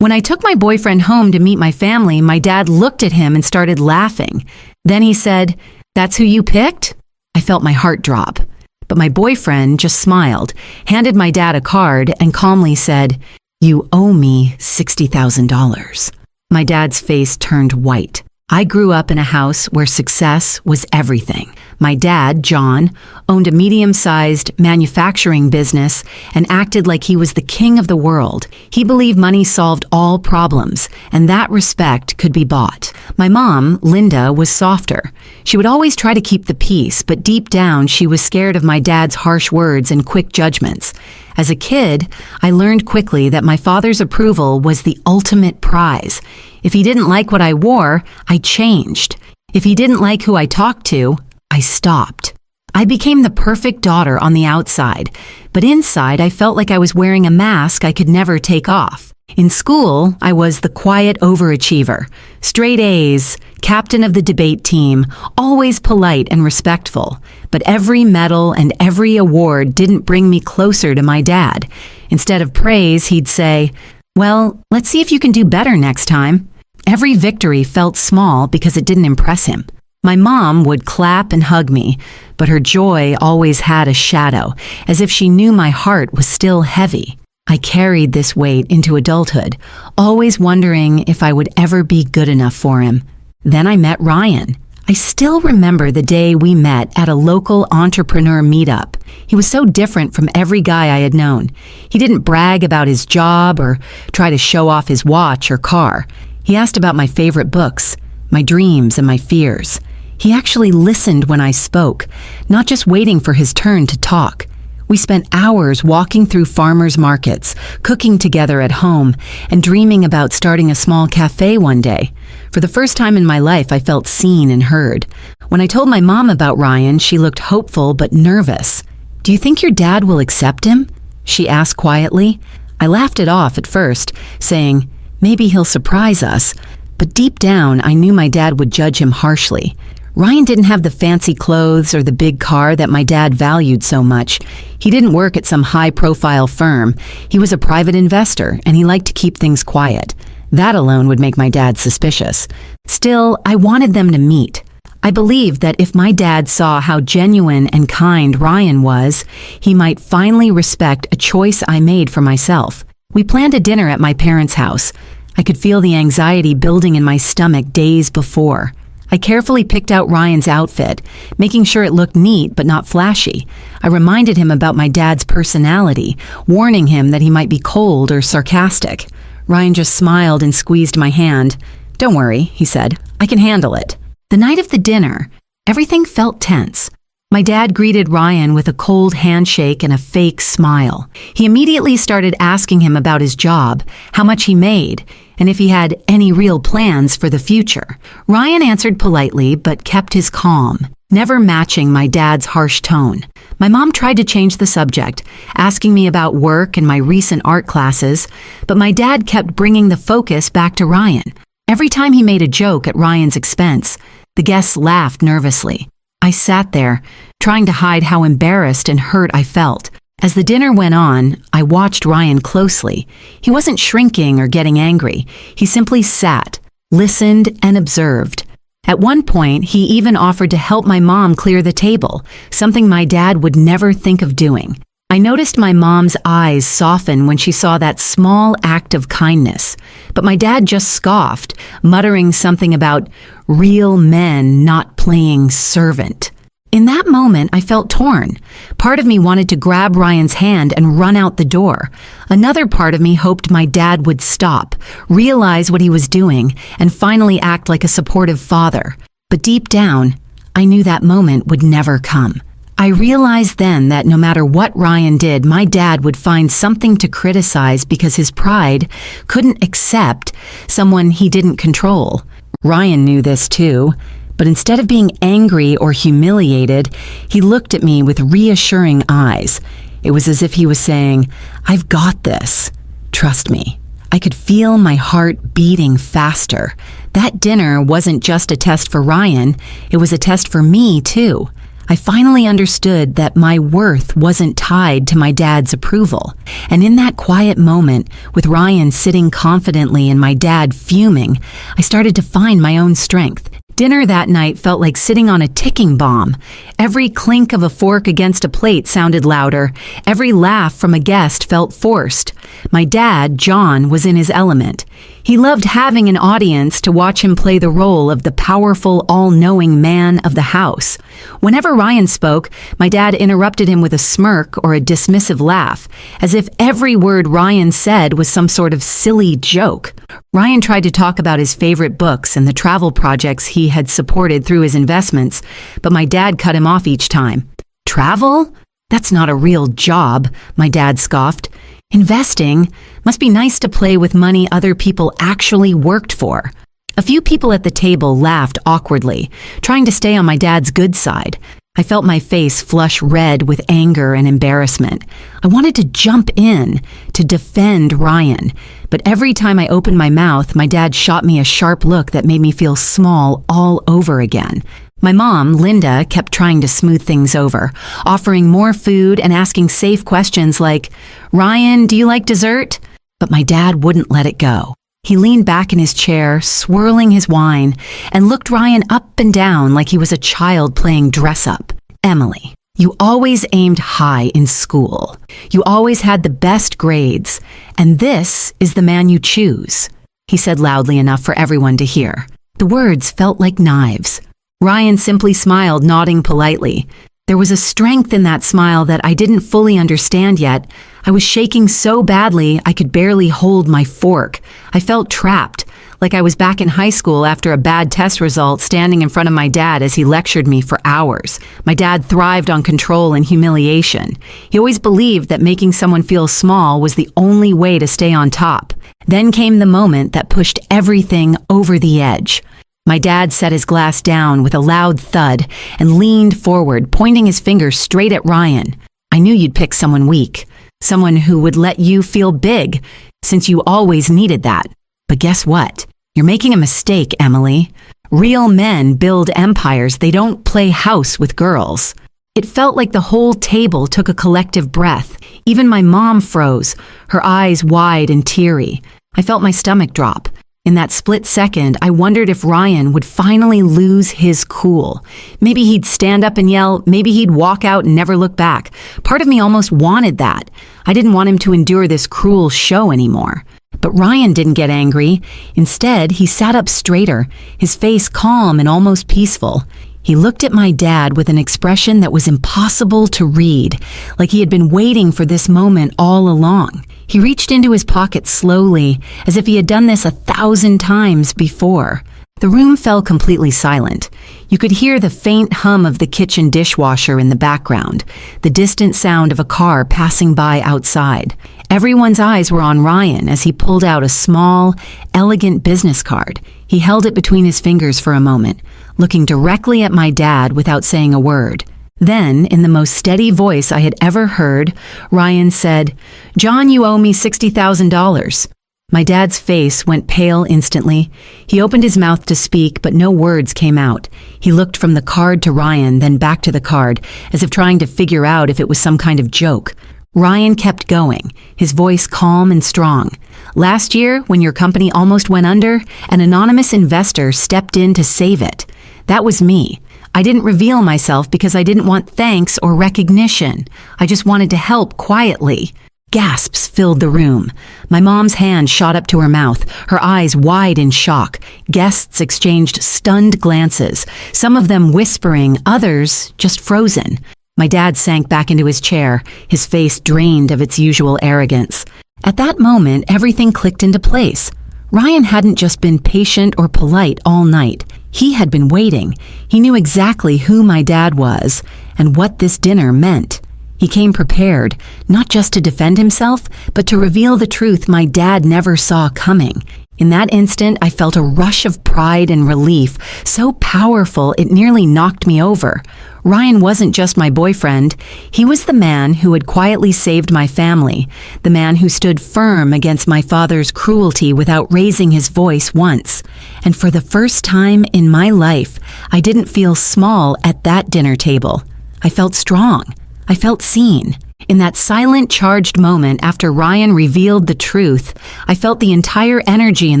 When I took my boyfriend home to meet my family, my dad looked at him and started laughing. Then he said, "That's who you picked?" I felt my heart drop. But my boyfriend just smiled, handed my dad a card, and calmly said, "You owe me $60,000. My dad's face turned white. I grew up in a house where success was everything. My dad, John, owned a medium-sized manufacturing business and acted like he was the king of the world. He believed money solved all problems, and that respect could be bought. My mom, Linda, was softer. She would always try to keep the peace, but deep down she was scared of my dad's harsh words and quick judgments. As a kid, I learned quickly that my father's approval was the ultimate prize. If he didn't like what I wore, I changed. If he didn't like who I talked to, I stopped. I became the perfect daughter on the outside, but inside I felt like I was wearing a mask I could never take off. In school, I was the quiet overachiever, straight A's, captain of the debate team, always polite and respectful. But every medal and every award didn't bring me closer to my dad. Instead of praise, he'd say, "Well, let's see if you can do better next time." Every victory felt small because it didn't impress him. My mom would clap and hug me, but her joy always had a shadow, as if she knew my heart was still heavy. I carried this weight into adulthood, always wondering if I would ever be good enough for him. Then I met Ryan. I still remember the day we met at a local entrepreneur meetup. He was so different from every guy I had known. He didn't brag about his job or try to show off his watch or car. He asked about my favorite books, my dreams and my fears. He actually listened when I spoke, not just waiting for his turn to talk. We spent hours walking through farmers markets, cooking together at home, and dreaming about starting a small cafe one day. For the first time in my life, I felt seen and heard. When I told my mom about Ryan, she looked hopeful but nervous. "Do you think your dad will accept him?" she asked quietly. I laughed it off at first, saying, "Maybe he'll surprise us." But deep down, I knew my dad would judge him harshly. Ryan didn't have the fancy clothes or the big car that my dad valued so much. He didn't work at some high-profile firm. He was a private investor, and he liked to keep things quiet. That alone would make my dad suspicious. Still, I wanted them to meet. I believed that if my dad saw how genuine and kind Ryan was, he might finally respect a choice I made for myself. We planned a dinner at my parents' house. I could feel the anxiety building in my stomach days before. I carefully picked out Ryan's outfit, making sure it looked neat but not flashy. I reminded him about my dad's personality, warning him that he might be cold or sarcastic. Ryan just smiled and squeezed my hand. "Don't worry," he said. "I can handle it." The night of the dinner, everything felt tense. My dad greeted Ryan with a cold handshake and a fake smile. He immediately started asking him about his job, how much he made, and if he had any real plans for the future. Ryan answered politely but kept his calm, never matching my dad's harsh tone. My mom tried to change the subject, asking me about work and my recent art classes, but my dad kept bringing the focus back to Ryan. Every time he made a joke at Ryan's expense, the guests laughed nervously. I sat there, trying to hide how embarrassed and hurt I felt. As the dinner went on, I watched Ryan closely. He wasn't shrinking or getting angry. He simply sat, listened, and observed. At one point, he even offered to help my mom clear the table, something my dad would never think of doing. I noticed my mom's eyes soften when she saw that small act of kindness, but my dad just scoffed, muttering something about real men not playing servant. In that moment, I felt torn. Part of me wanted to grab Ryan's hand and run out the door. Another part of me hoped my dad would stop, realize what he was doing, and finally act like a supportive father. But deep down, I knew that moment would never come. I realized then that no matter what Ryan did, my dad would find something to criticize because his pride couldn't accept someone he didn't control. Ryan knew this too, but instead of being angry or humiliated, he looked at me with reassuring eyes. It was as if he was saying, "I've got this. Trust me." I could feel my heart beating faster. That dinner wasn't just a test for Ryan, it was a test for me too. I finally understood that my worth wasn't tied to my dad's approval. And in that quiet moment, with Ryan sitting confidently and my dad fuming, I started to find my own strength. Dinner that night felt like sitting on a ticking bomb. Every clink of a fork against a plate sounded louder. Every laugh from a guest felt forced. My dad, John, was in his element. He loved having an audience to watch him play the role of the powerful, all-knowing man of the house. Whenever Ryan spoke, my dad interrupted him with a smirk or a dismissive laugh, as if every word Ryan said was some sort of silly joke. Ryan tried to talk about his favorite books and the travel projects he had supported through his investments, but my dad cut him off each time. Travel? That's not a real job, my dad scoffed. Investing must be nice to play with money other people actually worked for. A few people at the table laughed awkwardly, trying to stay on my dad's good side. I felt my face flush red with anger and embarrassment. I wanted to jump in, to defend Ryan, but every time I opened my mouth, my dad shot me a sharp look that made me feel small all over again. My mom, Linda, kept trying to smooth things over, offering more food and asking safe questions like, "Ryan, do you like dessert?" But my dad wouldn't let it go. He leaned back in his chair, swirling his wine, and looked Ryan up and down like he was a child playing dress-up. "Emily, you always aimed high in school. You always had the best grades, and this is the man you choose," he said loudly enough for everyone to hear. The words felt like knives. Ryan simply smiled, nodding politely. There was a strength in that smile that I didn't fully understand yet. I was shaking so badly I could barely hold my fork. I felt trapped, like I was back in high school after a bad test result, standing in front of my dad as he lectured me for hours. My dad thrived on control and humiliation. He always believed that making someone feel small was the only way to stay on top. Then came the moment that pushed everything over the edge. My dad set his glass down with a loud thud and leaned forward, pointing his finger straight at Ryan. "I knew you'd pick someone weak, someone who would let you feel big, since you always needed that. But guess what? You're making a mistake, Emily. Real men build empires. They don't play house with girls." It felt like the whole table took a collective breath. Even my mom froze, her eyes wide and teary. I felt my stomach drop. In that split second, I wondered if Ryan would finally lose his cool. Maybe he'd stand up and yell, maybe he'd walk out and never look back. Part of me almost wanted that. I didn't want him to endure this cruel show anymore. But Ryan didn't get angry. Instead, he sat up straighter, his face calm and almost peaceful. He looked at my dad with an expression that was impossible to read, like he had been waiting for this moment all along. He reached into his pocket slowly, as if he had done this 1,000 times before. The room fell completely silent. You could hear the faint hum of the kitchen dishwasher in the background, the distant sound of a car passing by outside. Everyone's eyes were on Ryan as he pulled out a small, elegant business card. He held it between his fingers for a moment, looking directly at my dad without saying a word. Then, in the most steady voice I had ever heard, Ryan said, "John, you owe me $60,000. My dad's face went pale instantly. He opened his mouth to speak, but no words came out. He looked from the card to Ryan, then back to the card, as if trying to figure out if it was some kind of joke. Ryan kept going, his voice calm and strong. "Last year, when your company almost went under, an anonymous investor stepped in to save it. That was me. I didn't reveal myself because I didn't want thanks or recognition. I just wanted to help quietly." Gasps filled the room. My mom's hand shot up to her mouth, her eyes wide in shock. Guests exchanged stunned glances, some of them whispering, others just frozen. My dad sank back into his chair, his face drained of its usual arrogance. At that moment, everything clicked into place. Ryan hadn't just been patient or polite all night. He had been waiting. He knew exactly who my dad was and what this dinner meant. He came prepared, not just to defend himself, but to reveal the truth my dad never saw coming. In that instant, I felt a rush of pride and relief, so powerful it nearly knocked me over. Ryan wasn't just my boyfriend. He was the man who had quietly saved my family, the man who stood firm against my father's cruelty without raising his voice once. And for the first time in my life, I didn't feel small at that dinner table. I felt strong. I felt seen. In that silent, charged moment after Ryan revealed the truth, I felt the entire energy in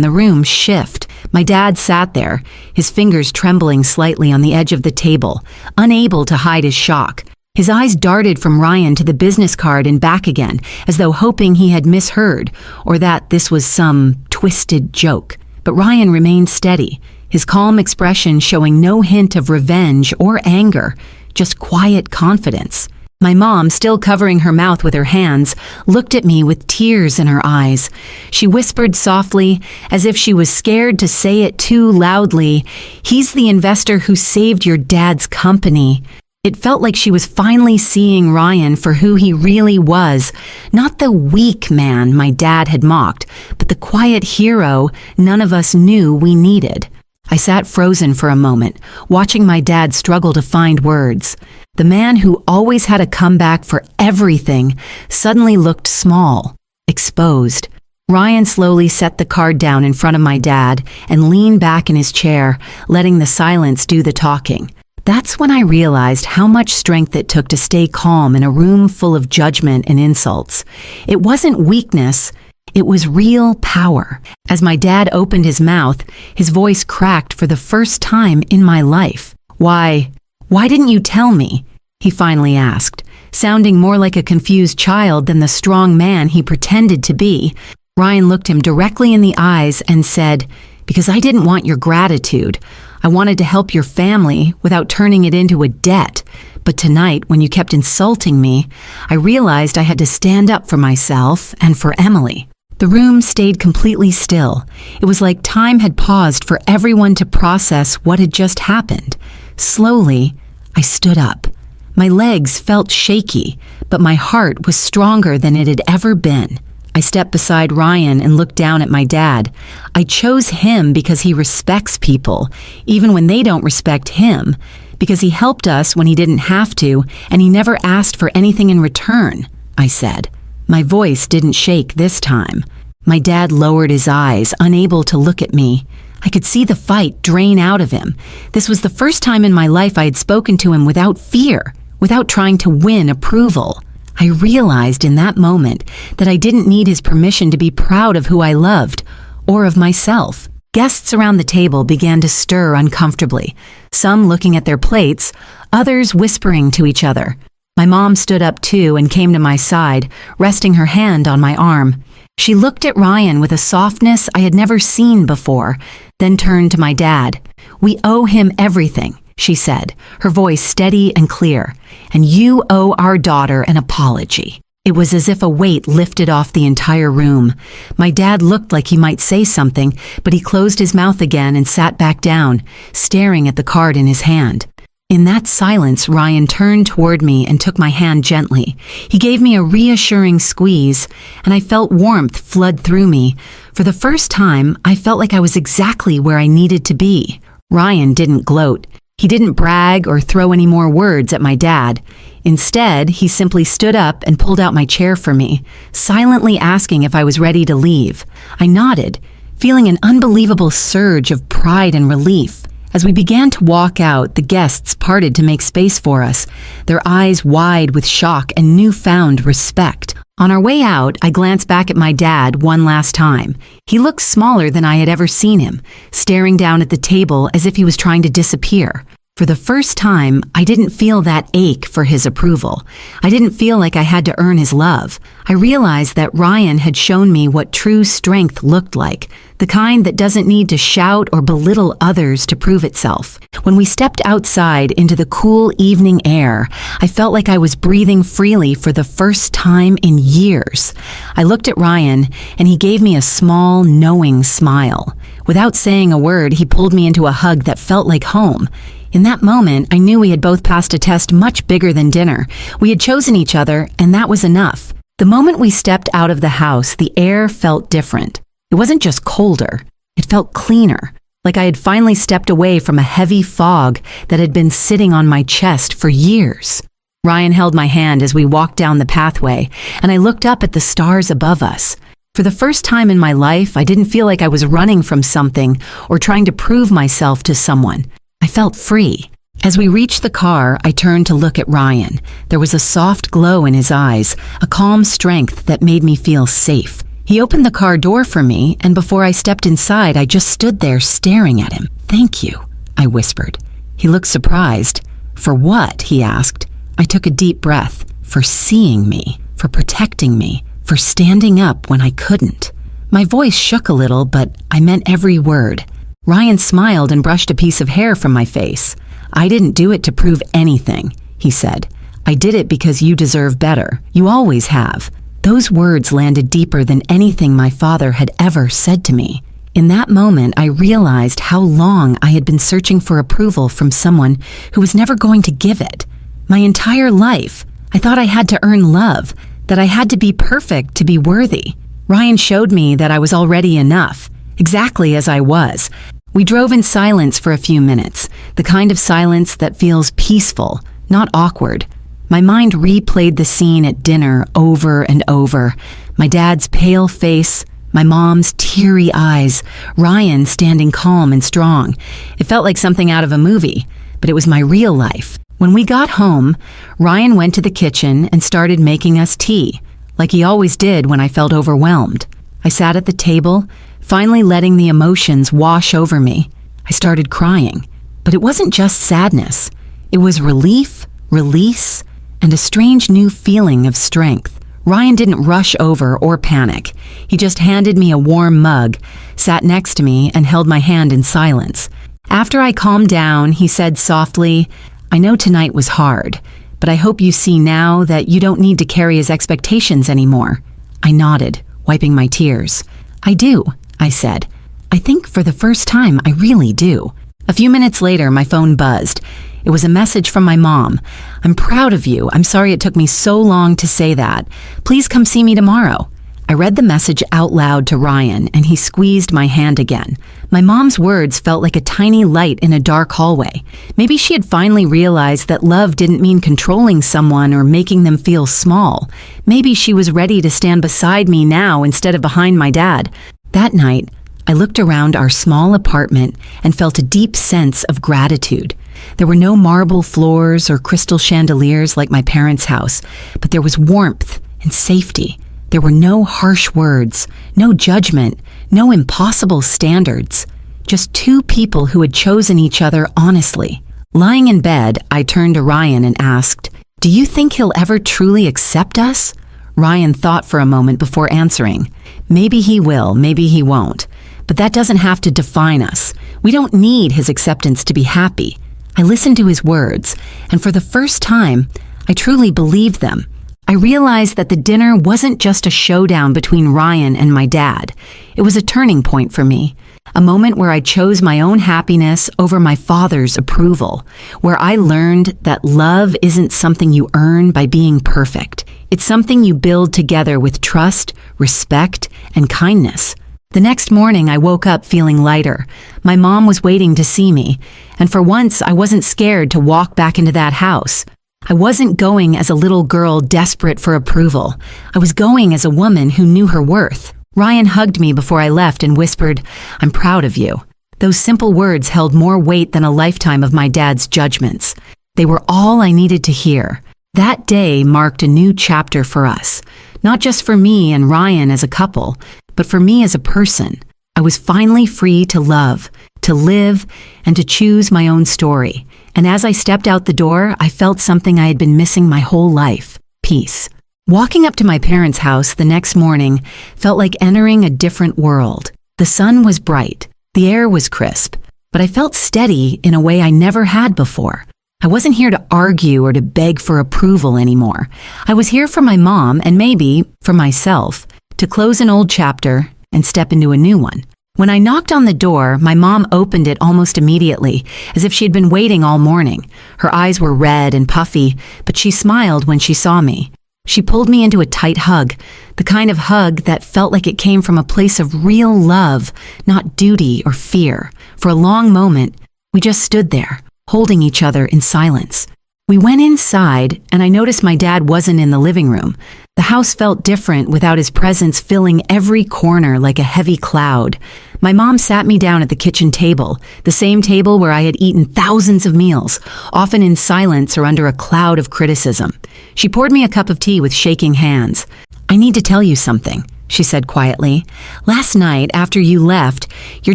the room shift. My dad sat there, his fingers trembling slightly on the edge of the table, unable to hide his shock. His eyes darted from Ryan to the business card and back again, as though hoping he had misheard, or that this was some twisted joke. But Ryan remained steady, his calm expression showing no hint of revenge or anger, just quiet confidence. My mom, still covering her mouth with her hands, looked at me with tears in her eyes. She whispered softly, as if she was scared to say it too loudly, "He's the investor who saved your dad's company." It felt like she was finally seeing Ryan for who he really was, not the weak man my dad had mocked, but the quiet hero none of us knew we needed. I sat frozen for a moment, watching my dad struggle to find words. The man who always had a comeback for everything suddenly looked small, exposed. Ryan slowly set the card down in front of my dad and leaned back in his chair, letting the silence do the talking. That's when I realized how much strength it took to stay calm in a room full of judgment and insults. It wasn't weakness, it was real power. As my dad opened his mouth, his voice cracked for the first time in my life. Why didn't you tell me?" he finally asked, sounding more like a confused child than the strong man he pretended to be. Ryan looked him directly in the eyes and said, "Because I didn't want your gratitude. I wanted to help your family without turning it into a debt. But tonight, when you kept insulting me, I realized I had to stand up for myself and for Emily." The room stayed completely still. It was like time had paused for everyone to process what had just happened. Slowly, I stood up. My legs felt shaky, but my heart was stronger than it had ever been. I stepped beside Ryan and looked down at my dad. I chose him because he respects people, even when they don't respect him, because he helped us when he didn't have to, and he never asked for anything in return, I said. My voice didn't shake this time. My dad lowered his eyes, unable to look at me. I could see the fight drain out of him. This was the first time in my life I had spoken to him without fear, without trying to win approval. I realized in that moment that I didn't need his permission to be proud of who I loved, or of myself. Guests around the table began to stir uncomfortably, some looking at their plates, others whispering to each other. My mom stood up too and came to my side, resting her hand on my arm. She looked at Ryan with a softness I had never seen before, then turned to my dad. "We owe him everything," she said, her voice steady and clear, "and you owe our daughter an apology." It was as if a weight lifted off the entire room. My dad looked like he might say something, but he closed his mouth again and sat back down, staring at the card in his hand. In that silence, Ryan turned toward me and took my hand gently. He gave me a reassuring squeeze, and I felt warmth flood through me. For the first time, I felt like I was exactly where I needed to be. Ryan didn't gloat. He didn't brag or throw any more words at my dad. Instead, he simply stood up and pulled out my chair for me, silently asking if I was ready to leave. I nodded, feeling an unbelievable surge of pride and relief. As we began to walk out, the guests parted to make space for us, their eyes wide with shock and newfound respect. On our way out, I glanced back at my dad one last time. He looked smaller than I had ever seen him, staring down at the table as if he was trying to disappear. For the first time, I didn't feel that ache for his approval. I didn't feel like I had to earn his love. I realized that Ryan had shown me what true strength looked like, the kind that doesn't need to shout or belittle others to prove itself. When we stepped outside into the cool evening air, I felt like I was breathing freely for the first time in years. I looked at Ryan, and he gave me a small, knowing smile. Without saying a word, he pulled me into a hug that felt like home. In that moment, I knew we had both passed a test much bigger than dinner. We had chosen each other, and that was enough. The moment we stepped out of the house, the air felt different. It wasn't just colder. It felt cleaner, like I had finally stepped away from a heavy fog that had been sitting on my chest for years. Ryan held my hand as we walked down the pathway, and I looked up at the stars above us. For the first time in my life, I didn't feel like I was running from something or trying to prove myself to someone. I felt free. As we reached the car, I turned to look at Ryan. There was a soft glow in his eyes, a calm strength that made me feel safe. He opened the car door for me, and before I stepped inside, I just stood there staring at him. "Thank you," I whispered. He looked surprised. "For what?" he asked. I took a deep breath. "For seeing me, for protecting me, for standing up when I couldn't." My voice shook a little, but I meant every word. Ryan smiled and brushed a piece of hair from my face. "I didn't do it to prove anything," he said. "I did it because you deserve better. You always have." Those words landed deeper than anything my father had ever said to me. In that moment, I realized how long I had been searching for approval from someone who was never going to give it. My entire life, I thought I had to earn love, that I had to be perfect to be worthy. Ryan showed me that I was already enough, exactly as I was. We drove in silence for a few minutes, the kind of silence that feels peaceful, not awkward. My mind replayed the scene at dinner over and over. My dad's pale face, my mom's teary eyes, Ryan standing calm and strong. It felt like something out of a movie, but it was my real life. When we got home, Ryan went to the kitchen and started making us tea, like he always did when I felt overwhelmed. I sat at the table, finally letting the emotions wash over me. I started crying, but it wasn't just sadness. It was relief, release, and a strange new feeling of strength. Ryan didn't rush over or panic. He just handed me a warm mug, sat next to me, and held my hand in silence. After I calmed down, he said softly, "I know tonight was hard, but I hope you see now that you don't need to carry his expectations anymore." I nodded, wiping my tears. "I do," I said. "I think for the first time, I really do." A few minutes later, my phone buzzed. It was a message from my mom. "I'm proud of you. I'm sorry it took me so long to say that. Please come see me tomorrow." I read the message out loud to Ryan, and he squeezed my hand again. My mom's words felt like a tiny light in a dark hallway. Maybe she had finally realized that love didn't mean controlling someone or making them feel small. Maybe she was ready to stand beside me now instead of behind my dad. That night, I looked around our small apartment and felt a deep sense of gratitude. There were no marble floors or crystal chandeliers like my parents' house, but there was warmth and safety. There were no harsh words, no judgment, no impossible standards. Just two people who had chosen each other honestly. Lying in bed, I turned to Ryan and asked, "Do you think he'll ever truly accept us?" Ryan thought for a moment before answering. "Maybe he will, maybe he won't. But that doesn't have to define us. We don't need his acceptance to be happy." I listened to his words, and for the first time, I truly believed them. I realized that the dinner wasn't just a showdown between Ryan and my dad. It was a turning point for me, a moment where I chose my own happiness over my father's approval, where I learned that love isn't something you earn by being perfect. It's something you build together with trust, respect, and kindness. The next morning, I woke up feeling lighter. My mom was waiting to see me, and for once, I wasn't scared to walk back into that house. I wasn't going as a little girl desperate for approval. I was going as a woman who knew her worth. Ryan hugged me before I left and whispered, "I'm proud of you." Those simple words held more weight than a lifetime of my dad's judgments. They were all I needed to hear. That day marked a new chapter for us, not just for me and Ryan as a couple, but for me as a person. I was finally free to love, to live, and to choose my own story. And as I stepped out the door, I felt something I had been missing my whole life: peace. Walking up to my parents' house the next morning felt like entering a different world. The sun was bright, the air was crisp, but I felt steady in a way I never had before. I wasn't here to argue or to beg for approval anymore. I was here for my mom and maybe for myself, to close an old chapter and step into a new one. When I knocked on the door, my mom opened it almost immediately, as if she had been waiting all morning. Her eyes were red and puffy, but she smiled when she saw me. She pulled me into a tight hug, the kind of hug that felt like it came from a place of real love, not duty or fear. For a long moment, we just stood there, holding each other in silence. We went inside, and I noticed my dad wasn't in the living room. The house felt different without his presence filling every corner like a heavy cloud. My mom sat me down at the kitchen table, the same table where I had eaten thousands of meals, often in silence or under a cloud of criticism. She poured me a cup of tea with shaking hands. "I need to tell you something," she said quietly. "Last night, after you left, your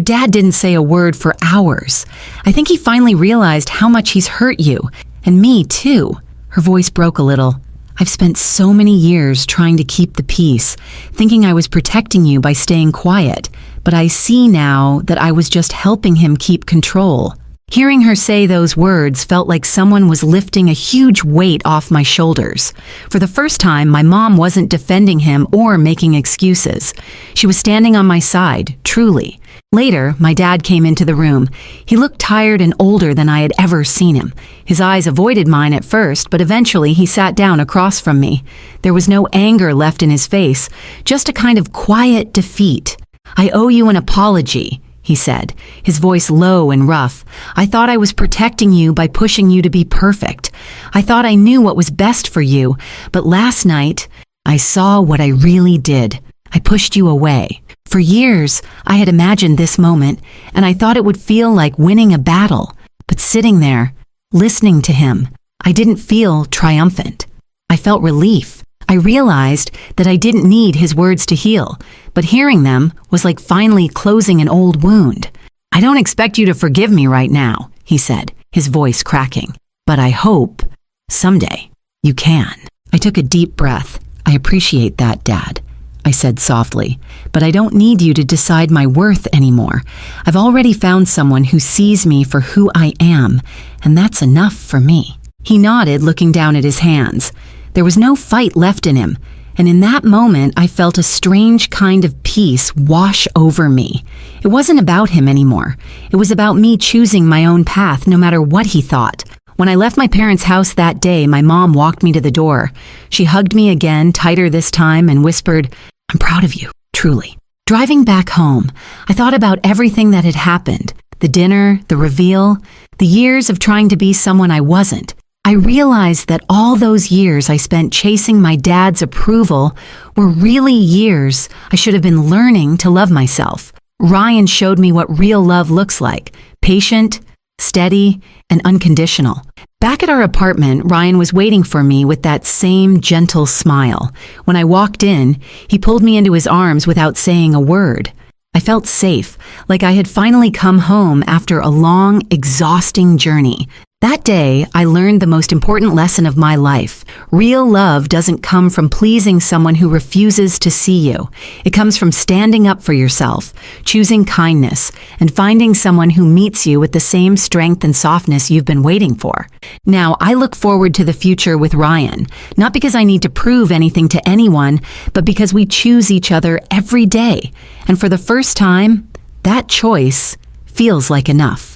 dad didn't say a word for hours. I think he finally realized how much he's hurt you, and me too." Her voice broke a little. "I've spent so many years trying to keep the peace, thinking I was protecting you by staying quiet, but I see now that I was just helping him keep control." Hearing her say those words felt like someone was lifting a huge weight off my shoulders. For the first time, my mom wasn't defending him or making excuses. She was standing on my side, truly. Later, my dad came into the room. He looked tired and older than I had ever seen him. His eyes avoided mine at first, but eventually he sat down across from me. There was no anger left in his face, just a kind of quiet defeat. "I owe you an apology," he said, his voice low and rough. "I thought I was protecting you by pushing you to be perfect. I thought I knew what was best for you, but last night, I saw what I really did. I pushed you away. For years, I had imagined this moment, and I thought it would feel like winning a battle. But sitting there, listening to him, I didn't feel triumphant. I felt relief. I realized that I didn't need his words to heal, but hearing them was like finally closing an old wound. "I don't expect you to forgive me right now," he said, his voice cracking. "But I hope, someday, you can." I took a deep breath. "I appreciate that, Dad," I said softly, "but I don't need you to decide my worth anymore. I've already found someone who sees me for who I am, and that's enough for me." He nodded, looking down at his hands. There was no fight left in him, and in that moment I felt a strange kind of peace wash over me. It wasn't about him anymore. It was about me choosing my own path no matter what he thought. When I left my parents' house that day, my mom walked me to the door. She hugged me again, tighter this time, and whispered, "I'm proud of you, truly." Driving back home, I thought about everything that had happened. The dinner, the reveal, the years of trying to be someone I wasn't. I realized that all those years I spent chasing my dad's approval were really years I should have been learning to love myself. Ryan showed me what real love looks like: patient, steady, and unconditional. Back at our apartment, Ryan was waiting for me with that same gentle smile. When I walked in, he pulled me into his arms without saying a word. I felt safe, like I had finally come home after a long, exhausting journey. That day, I learned the most important lesson of my life. Real love doesn't come from pleasing someone who refuses to see you. It comes from standing up for yourself, choosing kindness, and finding someone who meets you with the same strength and softness you've been waiting for. Now, I look forward to the future with Ryan, not because I need to prove anything to anyone, but because we choose each other every day. And for the first time, that choice feels like enough.